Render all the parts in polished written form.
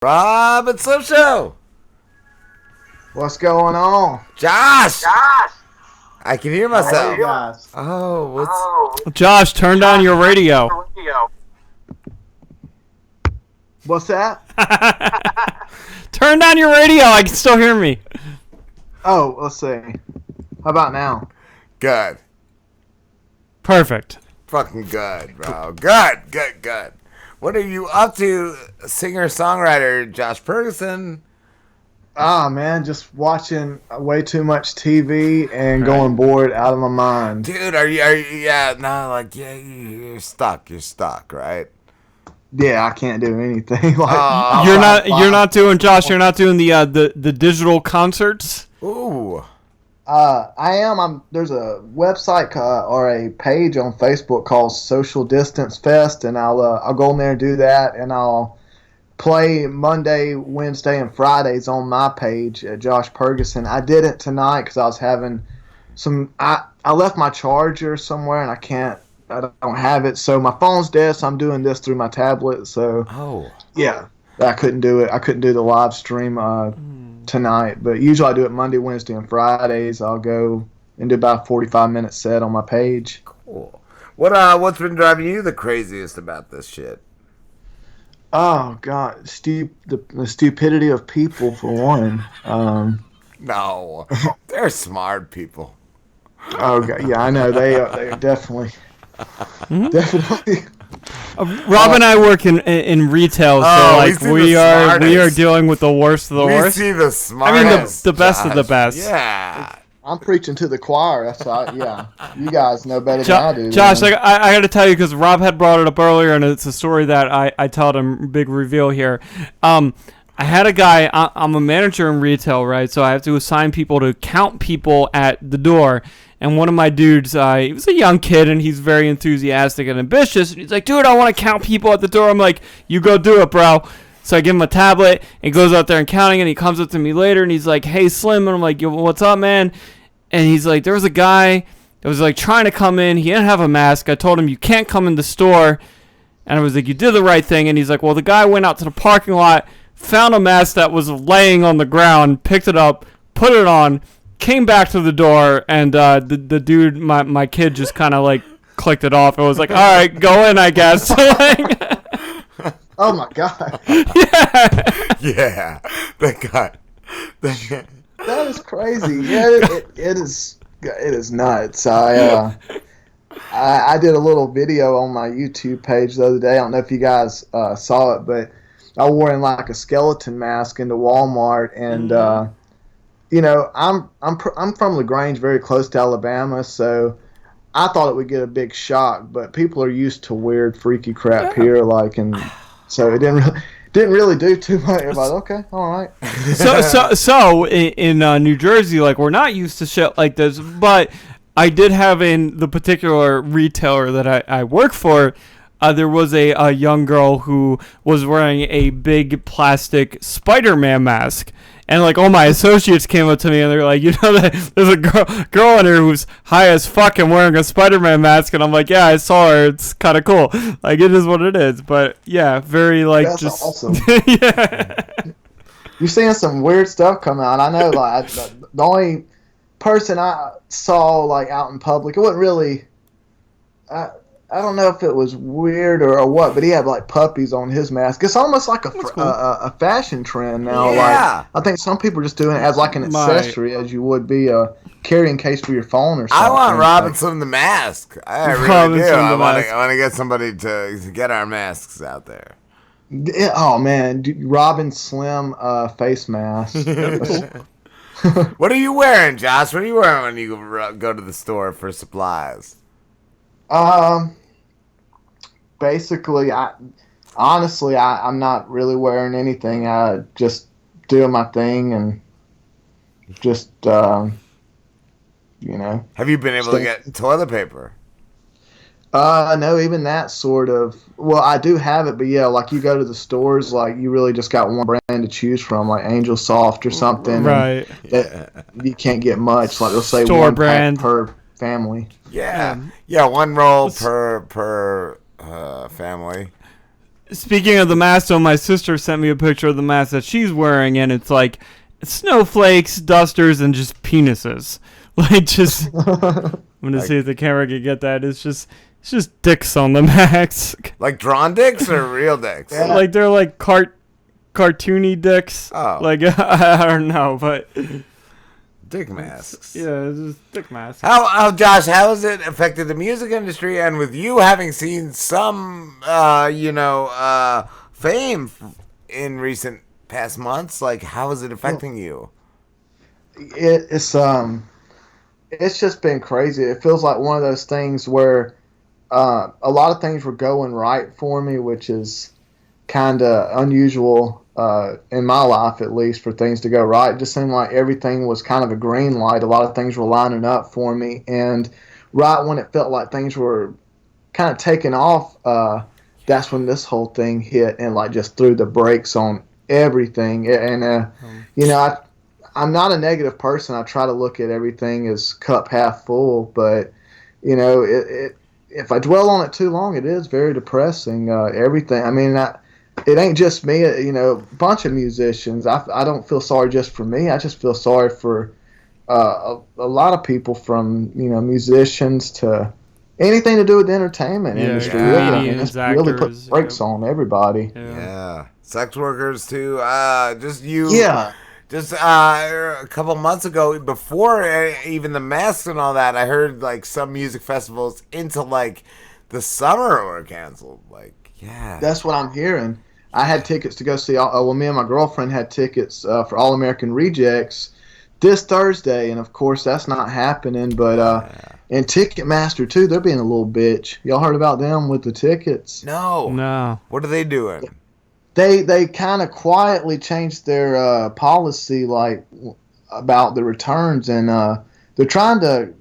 Rob and Slim Show. What's going on? Josh! I can hear myself. Josh, turn down your radio. What's that? Turn down your radio. I can still hear me. Oh, let's see. How about now? Good. Perfect. Fucking good, bro. Good. What are you up to, singer-songwriter Josh Purgason? Man, just watching way too much TV and going bored out of my mind. Dude, you're stuck, right? Yeah, I can't do anything. You're not doing the digital concerts? Ooh. I am. There's a website or a page on Facebook called Social Distance Fest, and I'll go in there and do that, and I'll play Monday, Wednesday, and Fridays on my page at Josh Purgason. I did it tonight because I was having some. I left my charger somewhere, and I don't have it, so my phone's dead. So I'm doing this through my tablet. So yeah, I couldn't do it. I couldn't do the live stream tonight, but usually I do it Monday, Wednesday, and Fridays. I'll go and do about a 45-minute set on my page. Cool. What's been driving you the craziest about this shit? Oh God, the stupidity of people for one. No, they're smart people. Oh God, yeah, I know they are definitely. Rob and I work in retail, so we are dealing with the worst of the worst. We see the smartest. The best of the best. Yeah. I'm preaching to the choir. That's right. Yeah, you guys know better than I do. Josh, I got to tell you, because Rob had brought it up earlier, and it's a story that I told him. Big reveal here. I had a guy. I'm a manager in retail, right? So I have to assign people to count people at the door. And one of my dudes, he was a young kid, and he's very enthusiastic and ambitious. And he's like, dude, I want to count people at the door. I'm like, you go do it, bro. So I give him a tablet, and he goes out there and counting, and he comes up to me later, and he's like, hey, Slim. And I'm like, yo, what's up, man? And he's like, there was a guy that was like trying to come in. He didn't have a mask. I told him, you can't come in the store. And I was like, you did the right thing. And he's like, well, the guy went out to the parking lot, found a mask that was laying on the ground, picked it up, put it on, came back to the door, and the dude, my kid, just kind of like clicked it off. It was like, all right, go in, I guess. So, oh my God. Yeah. Thank God. That is crazy. Yeah, it is nuts. I did a little video on my YouTube page the other day. I don't know if you guys saw it, but I wore in like a skeleton mask into Walmart, and I'm from LaGrange, very close to Alabama, so I thought it would get a big shock. But people are used to weird, freaky crap here, and so it didn't really do too much. Like, okay, all right. So in New Jersey, we're not used to shit like this, but I did have in the particular retailer that I work for, there was a young girl who was wearing a big plastic Spider-Man mask. And all my associates came up to me and they're like, that there's a girl in here who's high as fuck and wearing a Spider-Man mask. And I'm like, yeah, I saw her. It's kind of cool. It is what it is. But yeah, very That's just awesome. Yeah. You're seeing some weird stuff come out. I know, the only person I saw out in public, it wasn't really. I don't know if it was weird or what, but he had puppies on his mask. It's almost like a fashion trend now. Yeah. I think some people are just doing it as an accessory, as you would be a carrying case for your phone or something. I want Robinson the mask. I really do. I want to get somebody to get our masks out there. Yeah, oh man, Robin Slim face mask. What are you wearing, Josh? What are you wearing when you go to the store for supplies? Basically, I'm not really wearing anything. I just doing my thing and just, Have you been able to get toilet paper? No, even that sort of. Well, I do have it, but yeah, you go to the stores, you really just got one brand to choose from, like Angel Soft or something. Right. You can't get much. They'll say store one brand pack per family. Yeah, one roll per family. Speaking of the mask, so my sister sent me a picture of the mask that she's wearing, and it's like snowflakes, dusters, and just penises. Like, just I'm gonna see if the camera can get that. It's just dicks on the mask. Like drawn dicks or real dicks? Yeah. Like they're like cartoony dicks. Oh. Like I don't know, but Dick masks. yeah, it's just dick masks. How Josh, how has it affected the music industry? And with you having seen some, fame in recent past months, like how is it affecting you? It's just been crazy. It feels like one of those things where a lot of things were going right for me, which is kind of unusual in my life, at least, for things to go right. It just seemed like everything was kind of a green light. A lot of things were lining up for me, and right when it felt like things were kind of taking off, that's when this whole thing hit and like just threw the brakes on everything. And I'm not a negative person. I try to look at everything as cup half full, but if I dwell on it too long, it is very depressing. Everything. I mean, it ain't just me. A bunch of musicians. I don't feel sorry just for me. I just feel sorry for a lot of people, from musicians to anything to do with the entertainment industry. Really, comedians, it's really put actors, brakes on everybody. Yeah. Sex workers too. Just you. Yeah. Just a couple months ago, before even the masks and all that, I heard like some music festivals into like the summer were canceled. Like, yeah. That's what I'm hearing. I had tickets to go see. Me and my girlfriend had tickets for All American Rejects this Thursday, and of course that's not happening. But and Ticketmaster too, they're being a little bitch. Y'all heard about them with the tickets? No. What are they doing? They kind of quietly changed their policy, like about the returns, and they're trying to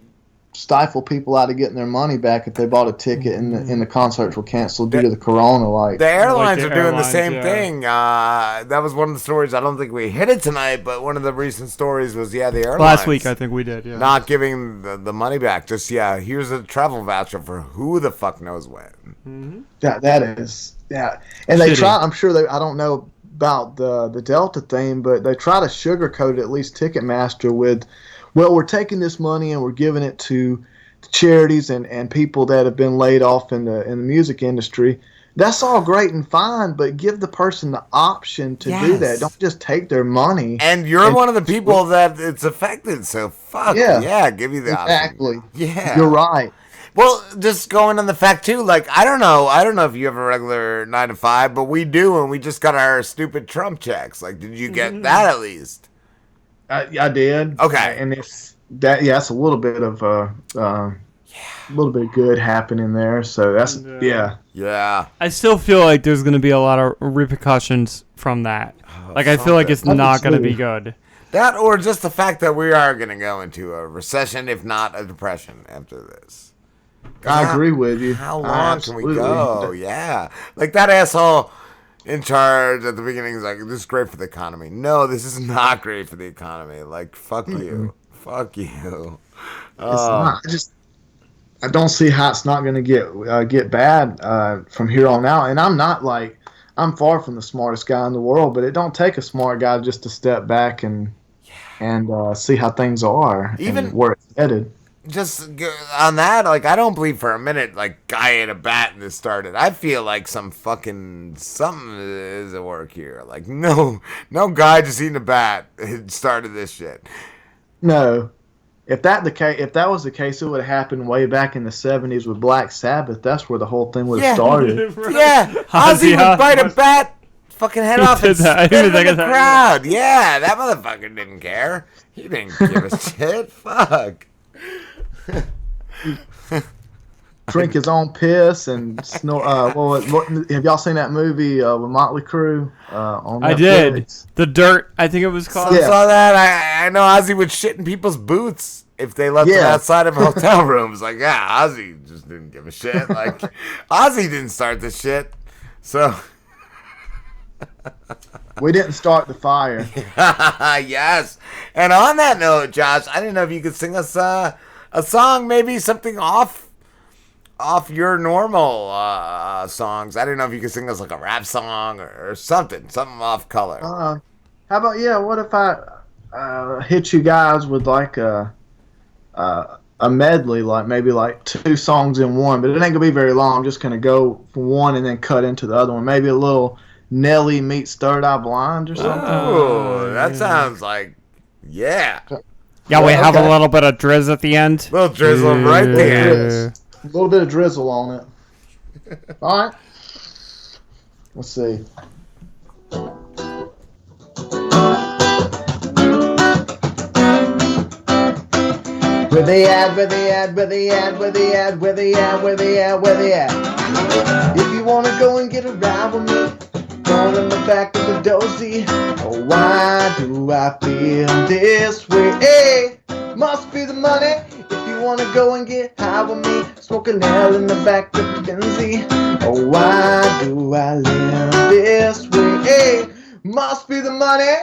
stifle people out of getting their money back if they bought a ticket and the concerts were canceled due to the corona. Like the airlines Like are the doing the airlines, same yeah. thing. That was one of the stories. I don't think we hit it tonight, but one of the recent stories was the airlines Last week I think we did. Yeah. not giving the money back. Just here's a travel voucher for who the fuck knows when. that is and they Shitty. try. I'm sure I don't know about the Delta thing, but they try to sugarcoat it, at least Ticketmaster, with, well, we're taking this money and we're giving it to charities and people that have been laid off in the music industry. That's all great and fine, but give the person the option to do that. Don't just take their money. And you're one of the people that it's affected, so fuck give you the exactly. option. Yeah, You're right. Well, just going on the fact too, like I don't know if you have a regular 9 to 5, but we do, and we just got our stupid Trump checks. Like, did you get that at least? I did. Okay, and it's that. Yeah, it's a little bit of a little bit of good happening there. So that's yeah. I still feel like there's going to be a lot of repercussions from that. Like I feel like it's not going to be good. That, or just the fact that we are going to go into a recession, if not a depression, after this. I agree with you. How long can we go? Yeah. Like that asshole in charge at the beginning is like, this is great for the economy. No, this is not great for the economy. Like, fuck you. Fuck you. It's not. I don't see how it's not going to get bad from here on out. And I'm far from the smartest guy in the world, but it don't take a smart guy just to step back and see how things are, even and where it's headed. Just on that, like, I don't believe for a minute, like, guy ate a bat and this started. I feel like something is at work here. Like, no guy just eating a bat started this shit. No. If that was the case, it would have happened way back in the 70s with Black Sabbath. That's where the whole thing would have started. Yeah, Ozzy would bite a bat, fucking head off and spit in the crowd. Yeah, that motherfucker didn't care. He didn't give a shit. Fuck. Drink his own piss and snore. Have y'all seen that movie with Motley Crue? On Netflix? I did. The Dirt, I think it was called. I saw that. I know Ozzy would shit in people's boots if they left it outside of hotel rooms. Like, yeah, Ozzy just didn't give a shit. Like, Ozzy didn't start this shit. So. We didn't start the fire. Yes. And on that note, Josh, I didn't know if you could sing us a song, maybe something off off your normal songs. I didn't know if you could sing us like a rap song or something off color. How about what if I hit you guys with like a medley, like maybe like 2 songs in one, but it ain't gonna be very long. I'm just gonna go from one and then cut into the other one. Maybe a little Nelly meets Third Eye Blind or something. Oh, that sounds like Yeah, we have a little bit of drizz at the end. Little drizzle right there. A little bit of drizzle on it. All right. Let's see. Where they at, where they at, where they at, where they at, where they at, where they at, where they at? If you wanna go and get a ride with me, going in the back of the dozy. Oh, why do I feel this way? Hey, must be the money. If you wanna go and get high with me, smoking hell in the back of the Benzie. Oh, why do I live this way? Hey, must be the money.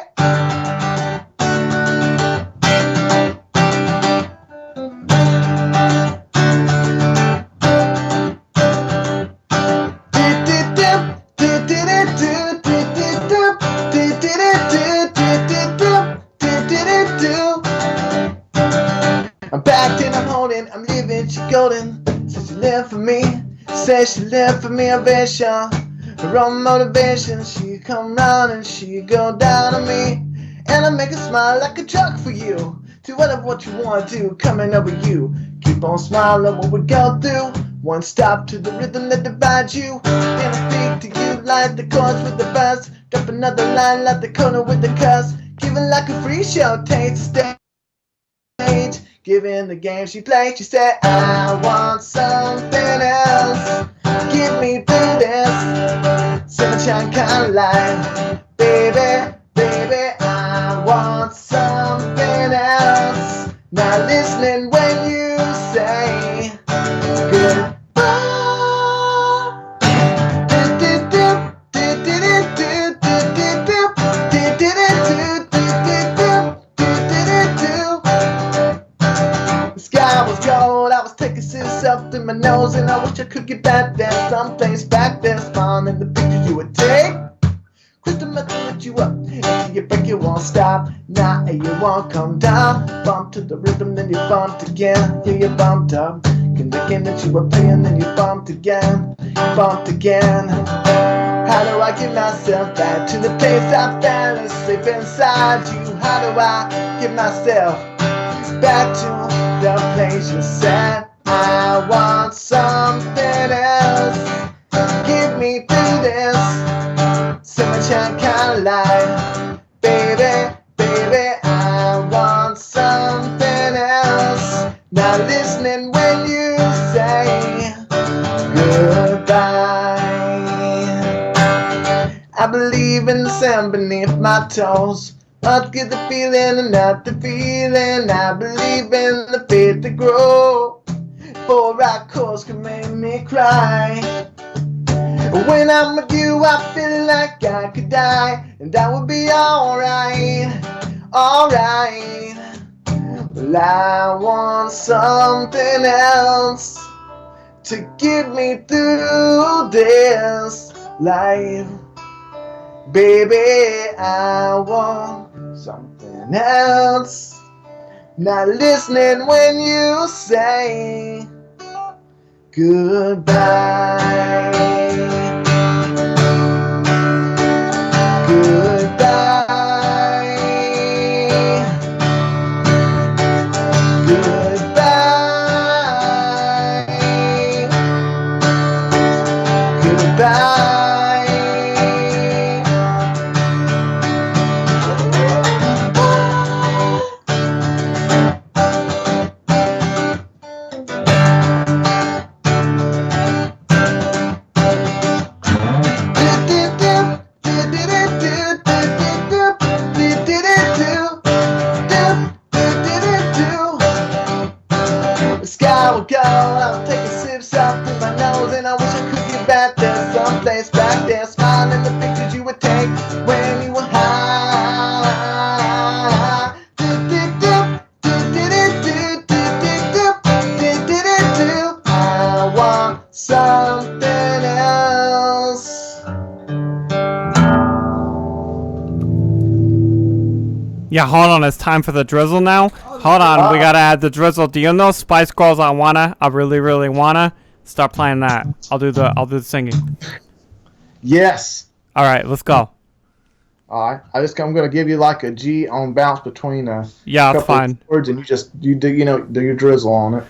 I'm backed and I'm holding, I'm leaving, she golden. Says she live for me, says she live for me, I bet ya. Her own motivation, she come round and she go down on me. And I make her smile like a truck for you. Do whatever what you want to do, coming over you. Keep on smiling when we go through. One stop to the rhythm that divides you. And I speak to you like the chords with the buzz. Drop another line like the corner with the cuss. Giving like a free show, takes the stage. Given the game she played, she said, I want something else. Get me through this sunshine kind of life. Baby, baby, I want something else. Not listening when you say goodbye. Up through my nose, and I wish I could get back there. Someplace back there, smiling the pictures you would take. Crystal method lift you up until you break, you won't stop. Now you won't come down. Bump to the rhythm, then you bumped again. Yeah, you bumped up. Convicting that you were playing, then you bumped again. Bumped again. How do I get myself back to the place I fell asleep inside you? How do I get myself back to the place you said? I want something else. Get me through this summertime kind of life. Baby, baby, I want something else. Not listening when you say goodbye. I believe in the sand beneath my toes. I'll get the feeling and not the feeling. I believe in the faith to grow. 4 rock chords can make me cry. When I'm with you, I feel like I could die, and that would be alright, alright. Well, I want something else to get me through this life. Baby, I want something else. Not listening when you say goodbye. Goodbye. Goodbye. Goodbye. Yeah, hold on. It's time for the drizzle now. Hold on. We gotta add the drizzle. Do you know Spice Girls? I really, really wanna. Start playing that. I'll do the singing. Yes. All right, let's go. All right. I'm gonna give you like a G on bounce between Yeah, that's couple of fine. words, and you do your drizzle on it.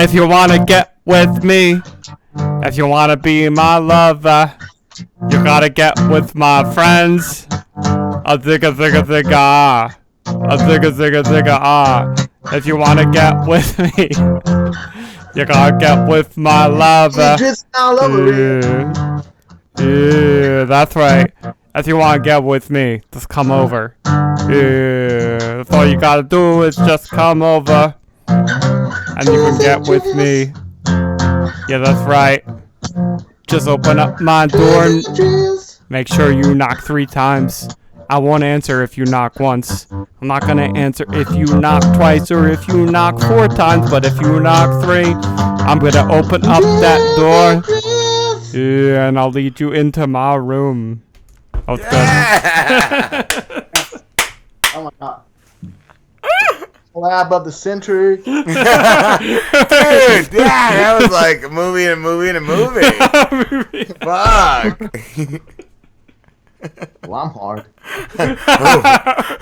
If you wanna get with me, if you wanna be my lover, you gotta get with my friends. A zigga zigga zigga ah. A zigga zigga zigga ah. If you wanna get with me, you gotta get with my lover. Drizzle all over it. Yeah, that's right. If you wanna get with me, just come over. Yeah, that's all you gotta do is just come over. And you can get with me. Yeah, that's right. Just open up my door and make sure you knock 3 times. I won't answer if you knock once. I'm not gonna answer if you knock twice or if you knock 4 times, but if you knock 3, I'm gonna open up that door. Yeah, and I'll lead you into my room. Oh, it's good. Oh my god. Lab of the century. Dude, yeah, that was like a movie and a movie and a movie. Fuck. Well, I'm hard.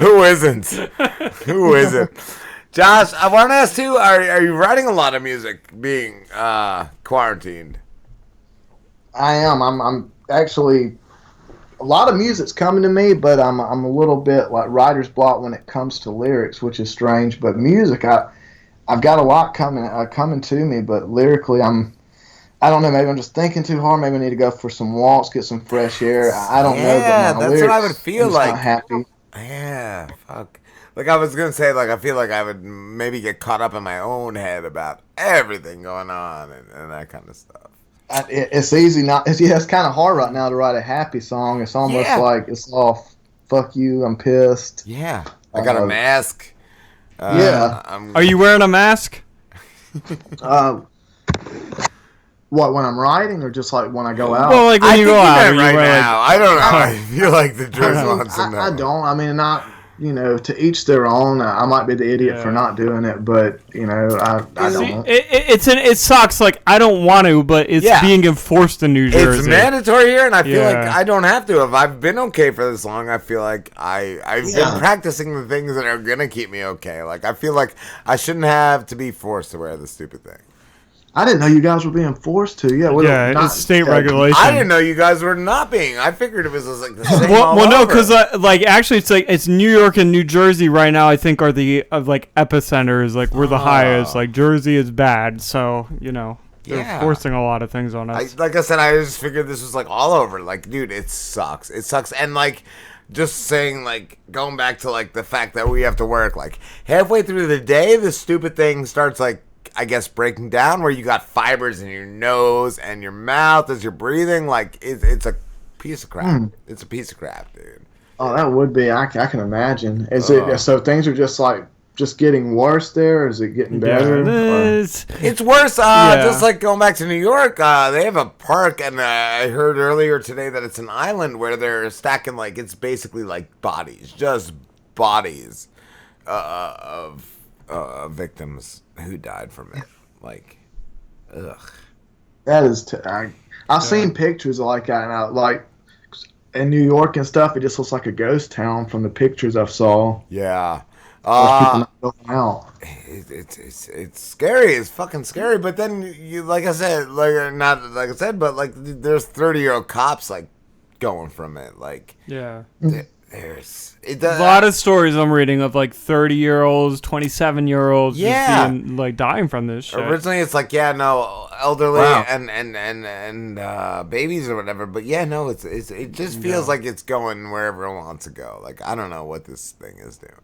Who isn't? Who isn't? Josh, I want to ask too, are you writing a lot of music being quarantined? I am. I'm actually, a lot of music's coming to me, but I'm a little bit like writer's block when it comes to lyrics, which is strange. But music, I've got a lot coming to me, but lyrically, I don't know. Maybe I'm just thinking too hard. Maybe I need to go for some walks, get some fresh air. I don't know. Yeah, but my that's lyrics, what I would feel I'm just like. not happy. Yeah, fuck. Like I was gonna say, like I feel like I would maybe get caught up in my own head about everything going on and that kind of stuff. It's easy not. It's kind of hard right now to write a happy song. It's almost like it's all fuck you. I'm pissed. Yeah, I got a mask. Yeah. Are you wearing a mask? What, when I'm writing, or just like when I go out? Well, like when I you think go you out. meant or right you wear, now. I don't know. I feel like the drizzle on some. I don't. I mean, not. To each their own. I might be the idiot for not doing it, but I don't. It sucks. Like I don't want to, but it's being enforced in New Jersey. It's mandatory here, and I feel like I don't have to. If I've been okay for this long, I feel like I've been practicing the things that are gonna keep me okay. Like I feel like I shouldn't have to be forced to wear the stupid thing. I didn't know you guys were being forced to. It's state regulation. I didn't know you guys were not being. I figured it was like the same. Well, no, because actually, it's New York and New Jersey right now. I think are the like epicenters. Like we're the highest. Like Jersey is bad, so they're forcing a lot of things on us. Like I said, I just figured this was like all over. Like, dude, it sucks. It sucks, and like. Just saying, like, going back to, like, the fact that we have to work, like, halfway through the day, the stupid thing starts, like, I guess, breaking down where you got fibers in your nose and your mouth as you're breathing. Like, it's a piece of crap. It's a piece of crap, dude. Oh, that would be. I can imagine. Is it so things are just getting worse there, or is it getting better? It's worse. Just like going back to New York, they have a park, and I heard earlier today that it's an island where they're stacking, like, it's basically like bodies, just bodies of victims who died from it. Like, ugh. That is. I've seen pictures like that, and like in New York and stuff. It just looks like a ghost town from the pictures I've saw. Yeah. It's scary. It's fucking scary. But then you, like I said, but like there's 30-year-old cops like going from it. Like there's a lot of stories I'm reading of like 30-year-olds, 27-year-olds just being like dying from this shit. Originally, it's like elderly and babies or whatever. But it just feels like it's going wherever it wants to go. Like I don't know what this thing is doing.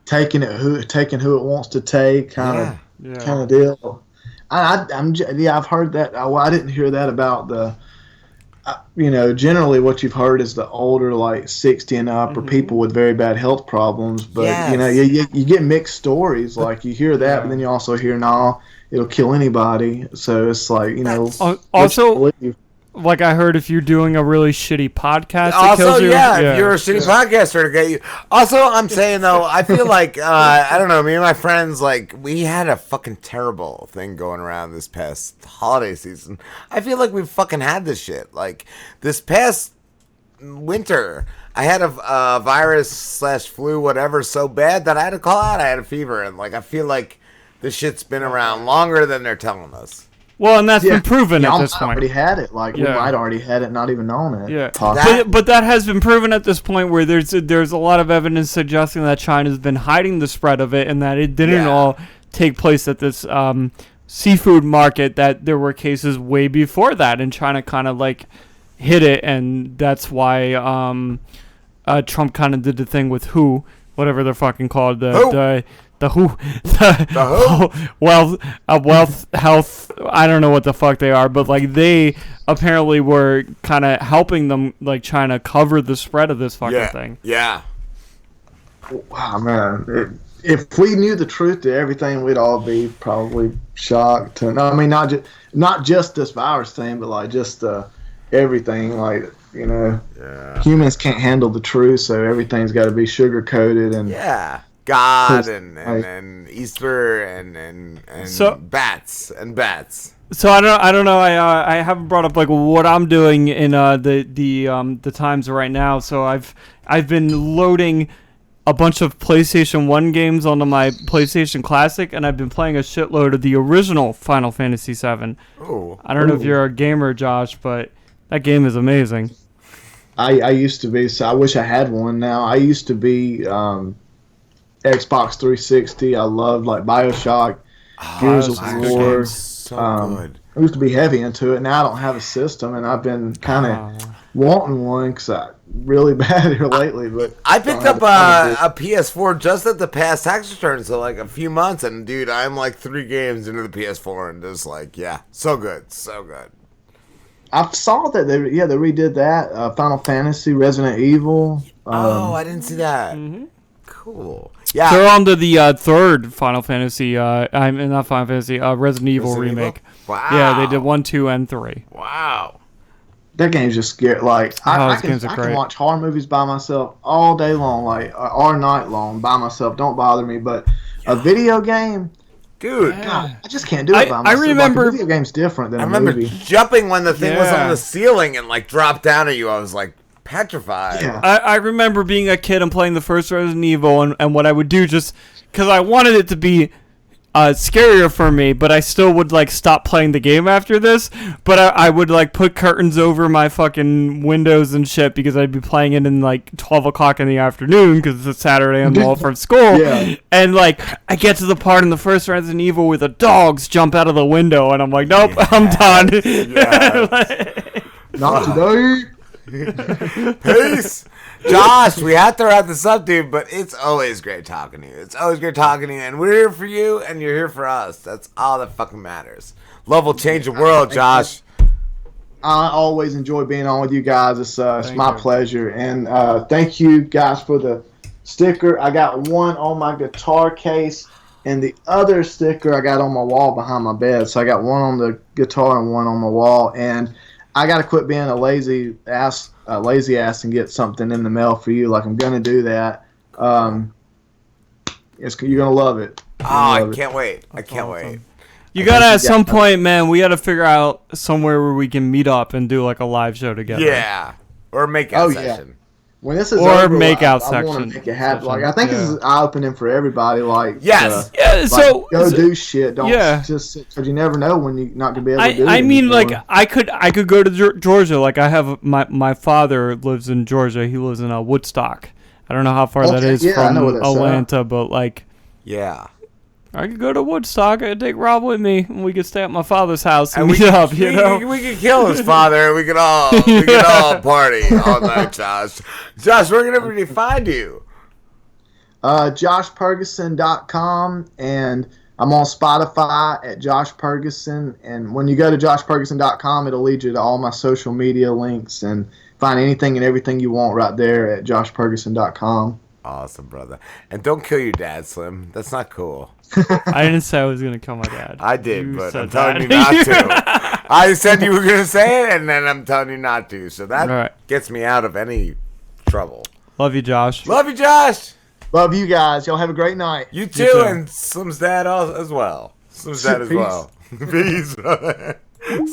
Taking who it wants to take, kind of deal. I've heard that. Well, I didn't hear that about the. Generally what you've heard is the older, like 60 and up, or people with very bad health problems. But you get mixed stories. Like you hear that, but then you also hear it'll kill anybody. So it's like also. like I heard if you're doing a really shitty podcast, it Also, kills you. if you're a shitty podcaster to get you. Also, I'm saying though, I feel like I don't know. Me and my friends, like, we had a fucking terrible thing going around this past holiday season. I feel like we've fucking had this shit. Like this past winter, I had a virus/flu, whatever, so bad that I had to call out. I had a fever, and like I feel like this shit's been around longer than they're telling us. Well, and that's been proven at this I point. already had it. Like we might already had it, not even known it. Yeah, Possibly. but that has been proven at this point, where there's a lot of evidence suggesting that China's been hiding the spread of it, and that it didn't all take place at this seafood market. That there were cases way before that, and China kind of like hid it, and that's why Trump kind of did the thing with whatever they're fucking called, the wealth, health, I don't know what the fuck they are, but like they apparently were kind of helping them, like China, cover the spread of this fucking thing. Yeah. Wow, man. If we knew the truth to everything, we'd all be probably shocked. And I mean, not just this virus thing, but like just everything. Like, you know, humans can't handle the truth, so everything's got to be sugar coated and God and Easter and so, bats. So I don't know. I haven't brought up like what I'm doing in the times right now. So I've been loading a bunch of PlayStation 1 games onto my PlayStation Classic, and I've been playing a shitload of the original Final Fantasy VII. Oh, I don't know if you're a gamer, Josh, but that game is amazing. I used to be, so I wish I had one now. I used to be Xbox 360. I loved like BioShock, Gears of War. So good. I used to be heavy into it. Now I don't have a system, and I've been kind of wanting one because I really bad here lately. But I picked up a PS4 just at the past tax return, so like a few months, and dude, I'm like 3 games into the PS4, and just like, so good. I saw that they redid that Final Fantasy, Resident Evil. I didn't see that. Mm-hmm. Cool. Yeah, they're on to the third Final Fantasy. Not Final Fantasy. Resident Evil remake. Wow. Yeah, they did 1, 2, and 3. Wow. That game's just scary. Like I can watch horror movies by myself all day long, like all night long by myself. Don't bother me. But a video game. Dude, God, I just can't do it by myself. I remember like, a video game's different than a movie. Jumping when the thing was on the ceiling and like dropped down at you. I was like petrified. Yeah. I remember being a kid and playing the first Resident Evil, and what I would do, just because I wanted it to be scarier for me, but I still would like stop playing the game after this. But I would like put curtains over my fucking windows and shit because I'd be playing it in like 12 o'clock in the afternoon because it's a Saturday and I'm all from school. And like I get to the part in the first Resident Evil where the dogs jump out of the window, and I'm like, nope, I'm done. Not today. Peace. Josh, we have to wrap this up, dude, but it's always great talking to you. And we're here for you, and you're here for us. That's all that fucking matters. Love will change the world, Josh. I always enjoy being on with you guys. It's my pleasure. And thank you guys for the sticker. I got one on my guitar case, and the other sticker I got on my wall behind my bed. So I got one on the guitar and one on my wall. And I got to quit being a lazy ass and get something in the mail for you. Like, I'm going to do that. You're going to love it. I can't wait. I can't wait. You got to, at some point, man, we got to figure out somewhere where we can meet up and do like a live show together. Yeah. Or a makeout session. When this is over, makeout I section. want to make it happen. Like, I think this is eye-opening for everybody. Like, so do shit. Don't just because you never know when you're not gonna be able to do it. I mean, like, I could go to Georgia. Like, I have my father lives in Georgia. He lives in Woodstock. I don't know how far that is from Atlanta, but like, I could go to Woodstock. I could take Rob with me, and we could stay at my father's house and meet up. You know, we could kill his father. We could all party all night, Josh. Josh, where can everybody find you? JoshPurgason.com, and I'm on Spotify at Josh Purgason. And when you go to JoshPurgason.com, it'll lead you to all my social media links and find anything and everything you want right there at JoshPurgason.com. Awesome, brother. And don't kill your dad, Slim. That's not cool. I didn't say I was going to kill my dad. I did, but I'm telling you not to. I said you were going to say it, and then I'm telling you not to. So that All right. gets me out of any trouble. Love you, Josh. Love you, Josh. Love you guys. Y'all have a great night. You too, too. and Slim's dad as well. Slim's dad as Peace. well. Peace, brother. Slim